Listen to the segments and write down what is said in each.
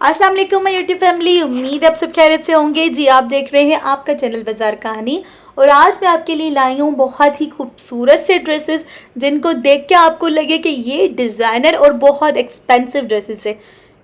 अस्सलाम वालेकुम my YouTube family, उम्मीद है आप सब खैरियत से होंगे। जी आप देख रहे हैं आपका चैनल बाजार कहानी और आज मैं आपके लिए लाई हूँ बहुत ही खूबसूरत से ड्रेसेस जिनको देख के आपको लगे कि ये डिज़ाइनर और बहुत एक्सपेंसिव ड्रेसेस है।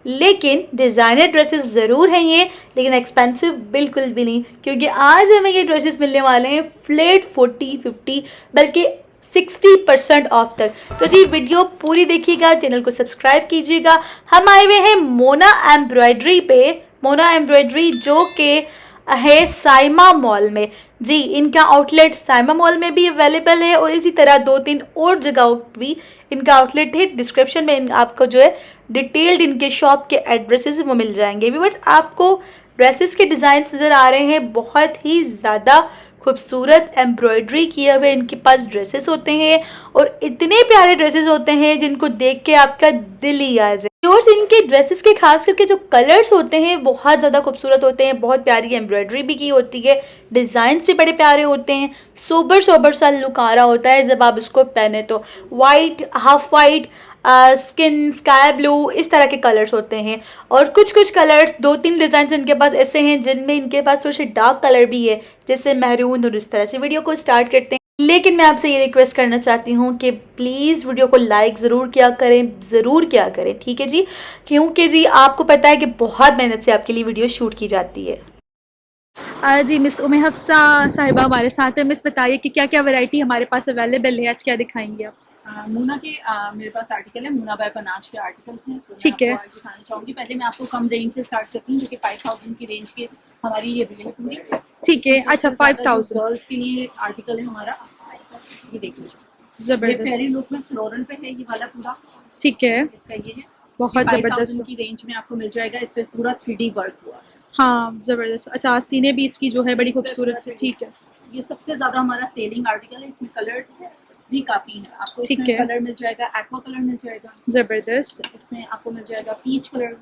लेकिन डिज़ाइनर ड्रेसेस ज़रूर हैं ये, लेकिन एक्सपेंसिव बिल्कुल भी नहीं, क्योंकि आज हमें ये ड्रेसेस मिलने वाले हैं फ्लैट 40-50 बल्कि 60% ऑफ तक। तो जी वीडियो पूरी देखिएगा, चैनल को सब्सक्राइब कीजिएगा। हम आए हुए हैं मोना एम्ब्रॉयडरी पे, मोना एम्ब्रॉयडरी जो कि है साइमा मॉल में। जी इनका आउटलेट साइमा मॉल में भी अवेलेबल है और इसी तरह 2-3 और जगहों भी इनका आउटलेट है। डिस्क्रिप्शन में आपको जो है डिटेल्ड इनके शॉप के एड्रेसेस वो मिल जाएंगे। व्यूअर्स आपको ड्रेसेस के डिज़ाइन नज़र आ रहे हैं, बहुत ही ज़्यादा खूबसूरत एम्ब्रॉयडरी किए हुए इनके पास ड्रेसेस होते हैं और इतने प्यारे ड्रेसेस होते हैं जिनको देख के आपका दिल ही आ जाए। और इनके ड्रेसेस के खास करके जो कलर्स होते हैं बहुत ज़्यादा खूबसूरत होते हैं, बहुत प्यारी एम्ब्रॉयडरी भी की होती है, डिज़ाइंस भी बड़े प्यारे होते हैं, सोबर सोबर सा लुक आ रहा होता है जब आप इसको पहने तो। White, half white, skin sky blue, इस तरह के कलर्स होते हैं और कुछ कुछ कलर्स 2-3 डिज़ाइन इनके पास ऐसे हैं जिनमें इनके पास थोड़े से डार्क कलर भी है, जैसे मैरून और इस तरह से। वीडियो को स्टार्ट करते हैं, लेकिन मैं आपसे ये रिक्वेस्ट करना चाहती हूँ कि प्लीज़ वीडियो को लाइक ज़रूर किया करें, ज़रूर किया करें, ठीक है जी, क्योंकि जी आपको पता है कि बहुत मेहनत से आपके लिए वीडियो शूट की जाती है। जी मिस उमे हफ्सा साहिबा हमारे साथ है। मिस बताइए कि क्या क्या वैरायटी हमारे पास अवेलेबल है, आज क्या दिखाएंगे आप? मूना के मेरे पास आर्टिकल है, मूना बाय पनाज के आर्टिकल्स हैं। तो ठीक है, मैं आपको आज दिखाना चाहूँगी। पहले मैं आपको कम रेंज से स्टार्ट करती हूँ, जो कि 5000 की रेंज के हमारी ये रील है पूरी। ठीक है। अच्छा 5000 गर्ल्स के लिए आर्टिकल है हमारा, ये देख लीजिए। ये ज़बरदस्त, फेरी लुक में फ्लोरल पे है ये वाला पूरा। ठीक है, इसका ये है, बहुत 5000 ज़बरदस्त। की रेंज में आपको मिल जाएगा। इस पे पूरा 3D वर्क हुआ है। हाँ ज़बरदस्त। अच्छा आस्तीनें भी इसकी जो है बड़ी इस पे खूबसूरत से, पूरा ठीक है, ये सबसे ज्यादा हमारा सेलिंग आर्टिकल है। इसमें कलर्स भी काफी है। आपको ठीक इसमें है, कलर मिल जाएगा, एक्वा कलर मिल जाएगा, ज़बरदस्त। इसमें आपको मिल जाएगा पीच कलर,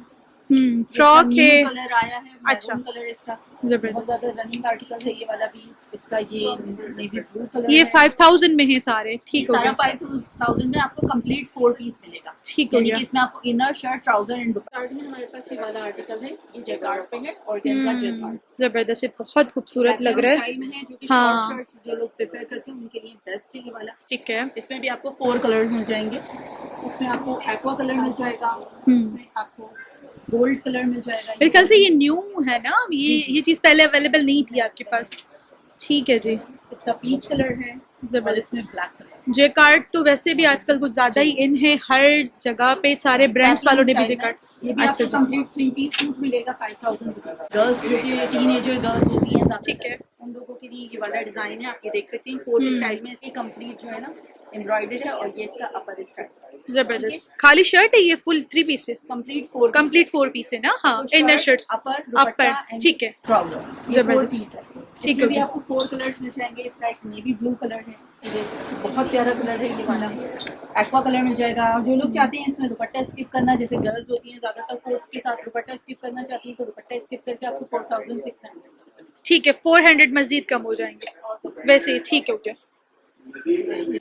फ्रॉक है। न्यू कलर आया है, अच्छा, मैरून कलर इसका बहुत ज़बरदस्त। ज्यादा रनिंग आर्टिकल है ये वाला भी। इसका ये नेवी ब्लू कलर ये है। 5000 में है सारे, ये ठीक हो सारा गया, 5000 में आपको कंप्लीट 4 पीस मिलेगा। ठीक हो यानी गया। कि इसमें आपको इनर शर्ट, ट्राउजर एंड दुपट्टा में हमारे पास ये वाला आर्टिकल है। ये जैकार्ड पे है, ऑर्गेन्जा जैकार्ड ज़बरदस्त, ये बहुत खूबसूरत लग रहा है। स्टाइल में है, जो कि शॉर्ट हाँ, शर्ट्स जो लोग प्रेफर करते हैं उनके लिए बेस्ट है ये वाला। ठीक है। इसमें भी आपको 4 कलर्स मिल जाएंगे। इसमें आपको एक्वा कलर मिल जाएगा, इसमें आपको गोल्ड कलर मिल जाएगा। मेरे ख्याल से ये न्यू है ना, जी जी, ये चीज़ पहले अवेलेबल नहीं थी आपके पास, ठीक है जी, इसका पीच कलर है और ज़बरदस्त। इसमें ब्लैक कलर। जे कार्ड तो वैसे भी आजकल कुछ ज़्यादा ही इन है, हर जगह पे सारे ब्रांड्स वालों ने भी जे कार्ड। ये भी अच्छा आपको जी, कंप्लीट 3 पीस सूट मिलेगा 5000 रुपीज। गर्ल्स जो कि टीनेजर गर्ल्स होती हैं ठीक है। ज्यादातर, उन लोगों के लिए ये वाला डिजाइन है। आप ये देख सकते हैं कोट स्टाइल में इसकी कंप्लीट जो है ना एम्ब्रॉयडर्ड है, और ये इसका अपर स्टाइल। ज़बरदस्त। खाली शर्ट है ये, फुल 3 पीस है? कंप्लीट 4 पीस है ना? हाँ, इनर शर्ट्स अपर अपर, दुपट्टा ठीक है, ट्राउजर, ये 4 ज़बरदस्त, पीस है। ठीक इसमें हो भी गया। आपको 4 कलर्स मिल जाएंगे। इसका एक नेवी ब्लू कलर है, ये बहुत प्यारा कलर है ये वाला। एक्वा कलर मिल जाएगा। और जो लोग चाहते हैं इसमें दुपट्टा स्किप करना, जैसे गर्ल्स होती हैं ज्यादातर कोट के साथ दुपट्टा स्किप करना चाहती हैं, तो दुपट्टा स्किप करके आपको 4600। ठीक है, 400 मजीद कम हो जाएंगे वैसे, ठीक हो गया।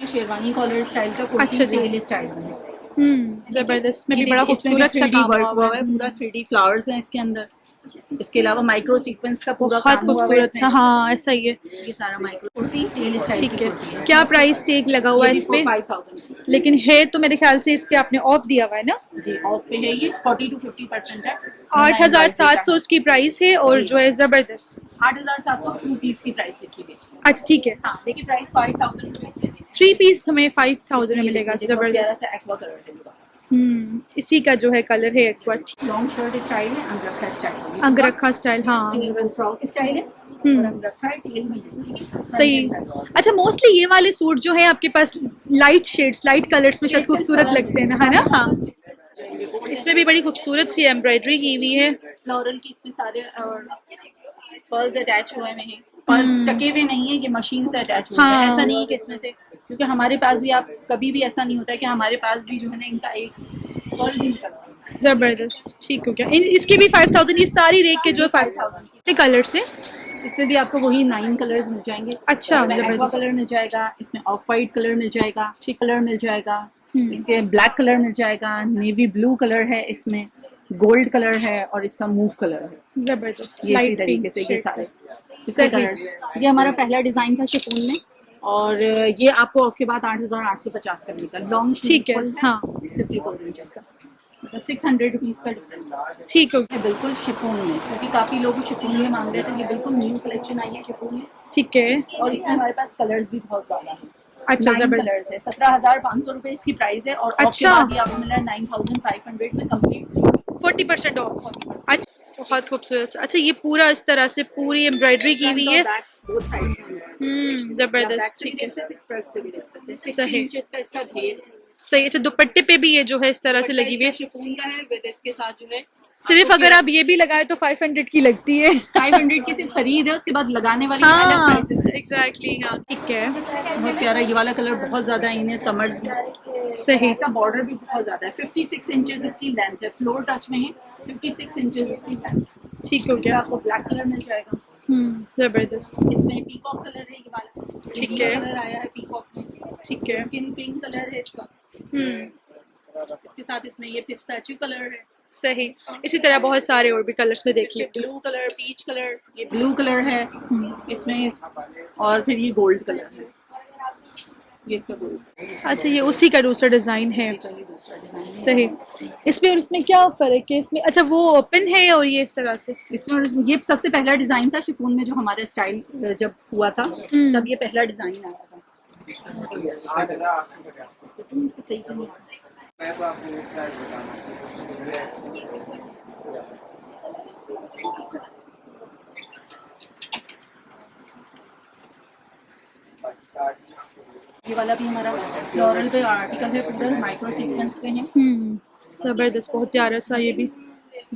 शेरवानी कॉलर स्टाइल का अच्छा कुर्ती जी, टेल स्टाइल में। ज़बरदस्त, में ये भी बड़ा देखिए, इसमें भी खूबसूरत सा 3D काम वर्क हुआ हुआ हुआ हुआ है, है। पूरा 3D फ्लावर्स हैं इसके अंदर। इसके अलावा माइक्रो सीक्वेंस का पूरा बहुत काम हुआ हुआ है खूबसूरत सा, इसमें। हाँ ऐसा ही है, ये सारा माइक्रो कुर्ती टेल स्टाइल की ठीक है। कुर्ती है। क्या प्राइस टैग लगा हुआ है ये इस भी पे? 5000 लेकिन है तो मेरे ख्याल से इस पे आपने ऑफ दिया हुआ है ना? जी, ऑफ पे है। ये 40 to 50% है। 8700 इसकी प्राइस है और जो है ज़बरदस्त। 8700 2 पीस की प्राइस लिखी हुई है। अच्छा ठीक है, हाँ, देखिए प्राइस 5000 रुपीज में 3 पीस हमें 5000 में इसमें ये मिलेगा, देखिए, बहुत प्यारा ज़बरदस्त। सा एक्वा कलर है पूरा। इसी का जो है कलर है एक्वा, लॉन्ग शर्ट स्टाइल है, अंगरखा स्टाइल। अंगरखा स्टाइल, हाँ फ्रॉक स्टाइल है और अंगरखा है, टेल में है, ठीक है। सही। अच्छा मोस्टली ये वाले सूट जो है आपके पास लाइट शेड्स, लाइट कलर्स में शायद खूबसूरत लगते हैं ना, है ना? हाँ, इसमें भी बड़ी खूबसूरत सी एम्ब्रॉयडरी की हुई है। फ्लोरल की इसमें सारे पर्ल्स अटैच हुए हैं। पर्ल्स टके हुए नहीं है, ये मशीन से अटैच हुए हैं। हाँ। ऐसा नहीं है कि इसमें से, क्योंकि हमारे पास भी, आप कभी भी ऐसा नहीं होता है कि हमारे पास भी जो है ना इनका एक पर्ल भी निकलता है। ज़बरदस्त, ठीक हो गया। इसके भी 5000, ये सारी रेक के जो 5000 के कलर से। इसमें भी आपको वही 9 कलर्स मिल जाएंगे। अच्छा, इसमें एक्वा ज़बरदस्त, कलर मिल जाएगा, इसमें ऑफ वाइट कलर मिल जाएगा, ठीक कलर मिल जाएगा, इसके ब्लैक कलर मिल जाएगा, नेवी ब्लू कलर है इसमें, गोल्ड कलर है और इसका मूव कलर है। जबरदस्त ये इसी लाइट तरीके पिंक से ये सारे इसके सही। कलर्स। ये हमारा पहला डिजाइन था शिफॉन में, और ये आपको ऑफ के बाद 8,850 का मिलता है। लॉन्ग ठीक है, हाँ 54 इंचेस का, मतलब 600 रुपीज का डिफरेंस ठीक हो है। बिल्कुल शिफॉन में, क्योंकि काफी लोग शिफॉन में मांग रहे थे, ये बिल्कुल न्यू कलेक्शन आई है शिफॉन में, ठीक है। और इसमें हमारे पास कलर्स भी बहुत ज्यादा हैं। अच्छा 9 जबरदस्त। कलर्स है, 17,500 रुपए इसकी प्राइस है, और ऑफ के अच्छा। बाद ही आपको मिल रहा है 9,500 में कंप्लीट 40% ऑफ। अच्छा बहुत खूबसूरत। अच्छा ये पूरा इस तरह से पूरी एम्ब्रॉयडरी की हुई है। बोथ साइड्स में। जबरदस्त ठीक है सही सही। इंचेस का इसका घेर सही। अच्छा दुपट्टे पे भी ये जो है इस तरह से लगी हुई है। शिफॉन का है विद इसके साथ जो है सिर्फ अगर आप ये भी लगाए तो 500 की लगती है। 500 की सिर्फ खरीद है, उसके बाद लगाने वाली अलग हाँ प्राइसेस है। एग्जैक्टली हाँ ठीक है बहुत प्यारा ये वाला कलर बहुत ज्यादा इन है समर्स में। सही। इसका बॉर्डर भी बहुत ज्यादा है, 56 इंचेस इसकी लेंथ है, फ्लोर टच में है, 56 इंचेस इसकी लेंथ। ठीक हो इसका गया। आपको ब्लैक कलर मिल जाएगा। जबरदस्त इसमें पीकॉक कलर है ये वाला, ठीक है। कलर आया है पीकॉक में, ठीक है। स्किन पिंक कलर है इसका। इसके साथ इसमें ये पिस्ताचियो कलर है। सही। इसी तरह बहुत सारे और भी कलर्स में देख इसमें लेते ब्लू कलर, पीच कलर, ये ब्लू कलर है इसमें, और फिर ये गोल्ड कलर है, ये इसका गोल्ड। अच्छा ये उसी का दूसरा डिजाइन है। सही। इसमें और इसमें क्या फर्क है इसमें? अच्छा वो ओपन है और ये इस तरह से। इसमें और ये सबसे पहला डिजाइन था शिफॉन में जो हमारा स्टाइल जब हुआ था, तब ये पहला डिजाइन आया था। इसका सही तो नहीं आ रहा। ये वाला भी हमारा फ्लोरल पे आर्टिकल है, पूरा माइक्रो सीक्वेंस पे है। जबरदस्त बहुत प्यारा सा ये भी।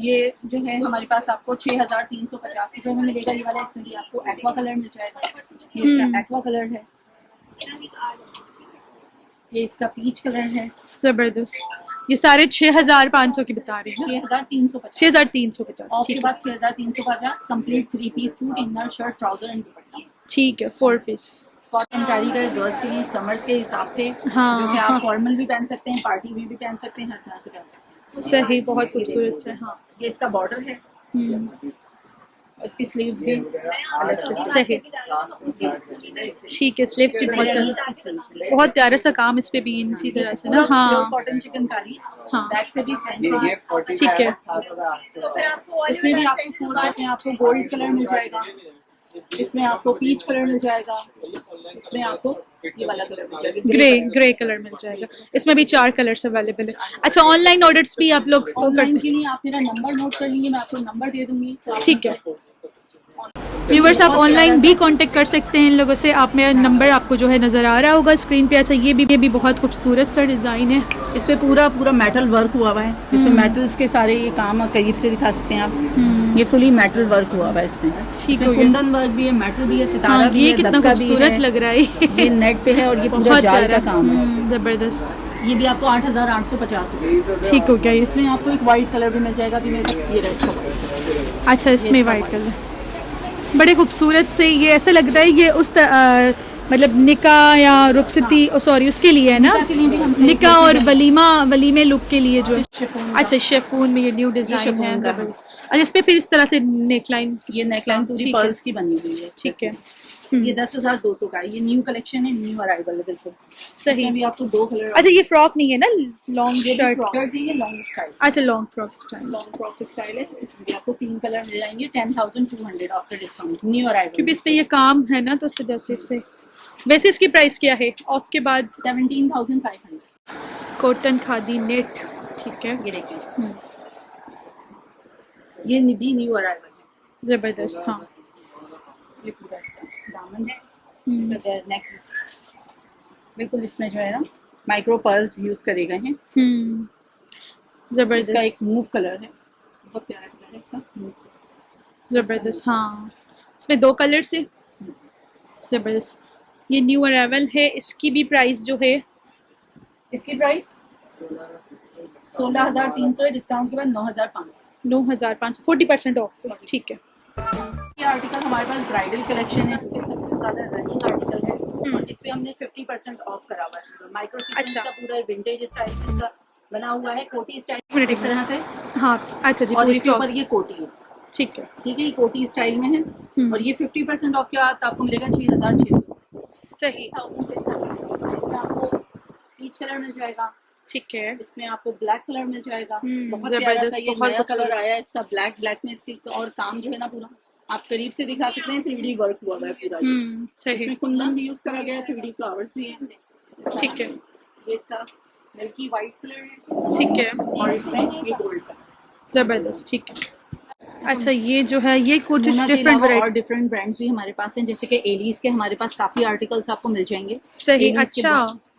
ये जो है हमारे पास आपको 6,350 रुपए में मिलेगा ये वाला। इसमें भी आपको एक्वा कलर मिल जाएगा, ये इसका एक्वा कलर है, ये इसका पीच कलर है। जबरदस्त। ये सारे 6,500 की बता रही है। 6,350 6,350 ऑफ के ठीक है। बाद 6,350 complete 3 piece suit, inner shirt, trouser and dupatta. ठीक है 4 पीस। कॉटन कैरी का गर्ल्स के लिए समर्स के हिसाब से, हाँ, जो कि आप हाँ। फॉर्मल भी पहन सकते हैं, पार्टी में भी पहन सकते हैं, हर तरह से पहन सकते हैं। सही बहुत खूबसूरत से। हाँ ये इसका बॉर्डर है, इसकी स्लीव्स भी अलग से सही ठीक है। स्लीव्स भी बहुत प्यारा सा काम इस पे भी इसी तरह से ना। हाँ कॉटन चिकनकारी, हाँ बैक से भी ठीक है। इसमें भी आपको फूल में आपको गोल्ड कलर मिल जाएगा, इसमें आपको पीच कलर मिल जाएगा, इसमें आपको ये वाला कलर मिल जाएगा, ग्रे कलर मिल जाएगा। इसमें भी 4 कलर्स अवेलेबल है। अच्छा ऑनलाइन ऑर्डर्स भी आप लोग ऑनलाइन करते के लिए आप मेरा नंबर नोट कर लीजिए, मैं आपको नंबर दे दूंगी तो आप ठीक है। व्यूवर्स आप ऑनलाइन भी कांटेक्ट कर सकते हैं इन लोगों से। आप मेरा नंबर आपको जो है नज़र आ रहा होगा स्क्रीन पे। अच्छा ये भी बहुत खूबसूरत सा डिज़ाइन है। इस पे पूरा मेटल वर्क हुआ हुआ है, इसमें मेटल्स के सारे ये काम करीब से दिखा सकते हैं आप। ये फुली मेटल वर्क हुआ हुआ है इसमें, ठीक हो गया। कुंदन वर्क भी है, मेटल भी है, सितारा हाँ, भी ये है, कितना दबका भी खूबसूरत है, लग रहा है। ये नेट पे है, और ये पूरा बहुत जाल प्यारा। का काम है। जबरदस्त ये भी आपको 8,850 रुपये। ठीक हो गया। इसमें आपको एक वाइट कलर भी मिल जाएगा, अभी मेरे ये रहा इसका white। अच्छा इसमें इसका वाइट कलर बड़े खूबसूरत से। ये ऐसा लगता है ये उस मतलब निकाह या रुखसती सॉरी उसके लिए है ना, निकाह के लिए भी हम सेल निकाह करते और हैं। वलीमे लुक के लिए जो है। शिफॉन अच्छा शेफून में ये न्यू डिजाइन शिफॉन है का है। जबरदस्त। अच्छा इस पे फिर इस तरह से नेकलाइन। ये नेकलाइन पूरी ठीक है। पर्ल्स की बनी हुई है। ठीक है ये 10,200 का है, ये न्यू कलेक्शन है, न्यू अराइवल है बिल्कुल। सही। इसमें भी आपको 2 कलर। अच्छा ये फ्रॉक नहीं है ना, लॉन्ग शर्ट। शर्ट दी है लॉन्ग स्टाइल, अच्छा long frock style. Long frock style है। इसमें भी आपको 3 कलर मिल जाएंगे, 10,200 आफ्टर डिस्काउंट, न्यू अराइवल। क्योंकि इस पे ये काम है ना तो उस वजह से इससे। वैसे इसकी प्राइस क्या है ऑफ के बाद? 17,500। कॉटन खादी नेट ठीक है। ये देख लीजिए, ये भी न्यू अराइवल है, जबरदस्त। हाँ ये पूरा इसका दामन है, इसका नेक बिल्कुल इसमें जो है ना माइक्रो पर्ल्स यूज करे गए हैं। इसका जबरदस्त एक मूव कलर है, बहुत प्यारा कलर है इसका मूव। जबरदस्त। हाँ इसमें 2 कलर से जबरदस्त। ये न्यू अराइवल है, इसकी भी प्राइस जो है इसकी प्राइस 16,300 है, डिस्काउंट के बाद 9,500। 9,500 40% ऑफ ठीक है। ये आर्टिकल हमारे पास ब्राइडल कलेक्शन है, जो कि सबसे ज्यादा रनिंग आर्टिकल है, और इस पे हमने 50% ऑफ करा हुआ है। माइक्रो सीक्वेंस अच्छा। का पूरा विंटेज स्टाइल है इसका, बना हुआ है कोटी स्टाइल इस तरह से, हाँ अच्छा जी, और पूरी इसके फ्रॉक, ऊपर ये कोटी है, ठीक है। ठीक है, ये कोटी स्टाइल में है। और ये 50% ऑफ के बाद आपको मिलेगा 6,600, सही, 6,600। इसमें आपको पीच कलर मिल जाएगा, ठीक है। इसमें आपको ब्लैक कलर मिल जाएगा। बहुत प्यारा जबरदस्त, सा ये बहुत नया कलर खूबसूरत। आया है इसका, ब्लैक में इसकी, और काम जो है ना पूरा आप करीब से दिखा सकते हैं, 3D वर्क हुआ हुआ है पूरा ये। सही, इसमें कुंदन भी यूज करा गया है, 3D फ्लावर्स भी हैं, ठीक है, ये इसका मिल्की वाइट कलर है, ठीक है, और इसमें ये गोल्ड का। जबरदस्त, ठीक है। अच्छा ये जो है ये कुछ मोना के डिफरेंट अलावा और वैरायटी, डिफरेंट ब्रांड्स भी हमारे पास हैं, जैसे कि एलीज के हमारे पास काफी आर्टिकल्स आपको मिल जाएंगे। सही, एलीज के अच्छा,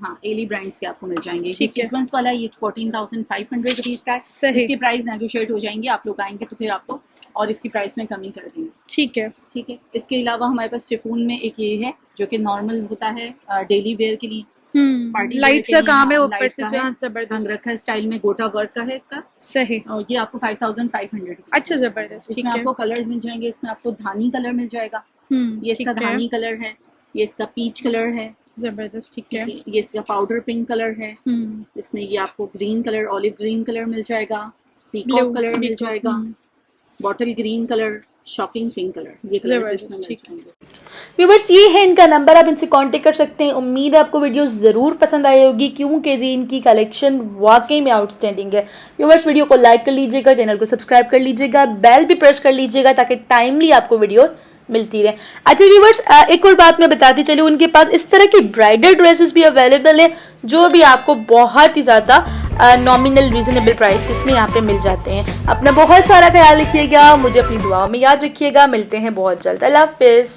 हाँ, एली ब्रांड्स के आपको मिल जाएंगे। ये ठीक है। सीक्वेंस वाला ये 14,500 रुपीज का है। सही। इसकी प्राइस नेगोशिएट हो जाएंगी, आप लोग आएंगे तो फिर आपको और इसकी प्राइस में कमी कर देंगे, ठीक है, ठीक है। इसके अलावा हमारे पास शिफॉन में एक ये है जो कि नॉर्मल होता है डेली वेयर के लिए, पार्टी लाइट सा काम है ऊपर से, जो जहाँ जबरदस्त, रखा स्टाइल में गोटा वर्क का है इसका, सही, और ये आपको 5,500। अच्छा जबरदस्त, ठीक इसमें है। आपको कलर्स मिल जाएंगे, इसमें आपको धानी कलर मिल जाएगा, ये इसका ठीक है, धानी कलर है, ये इसका पीच कलर है, जबरदस्त, ठीक है। ये इसका पाउडर पिंक कलर है, इसमें ये आपको green colour, olive green colour मिल जाएगा, पीकॉक कलर मिल जाएगा, bottle green colour, shocking pink colour, ये कलर्स इसमें मिल जाएंगे। व्यूवर्स ये है इनका नंबर, आप इनसे कांटेक्ट कर सकते हैं। उम्मीद है आपको वीडियो ज़रूर पसंद आई होगी, क्योंकि जी इनकी कलेक्शन वाकई में आउटस्टैंडिंग है। व्यूवर्स वीडियो को लाइक कर लीजिएगा, चैनल को सब्सक्राइब कर लीजिएगा, बेल भी प्रेस कर लीजिएगा ताकि टाइमली आपको वीडियो मिलती रहे। अच्छा व्यूवर्स एक और बात मैं बताती चलूँ, उनके पास इस तरह की ब्राइडल ड्रेसेस भी अवेलेबल है जो भी आपको बहुत ही ज़्यादा नॉमिनल रीजनेबल प्राइसेस में यहाँ पे मिल जाते हैं। अपना बहुत सारा ख्याल रखिएगा, मुझे अपनी दुआओं में याद रखिएगा। मिलते हैं बहुत जल्द, अल्लाह हाफिज़।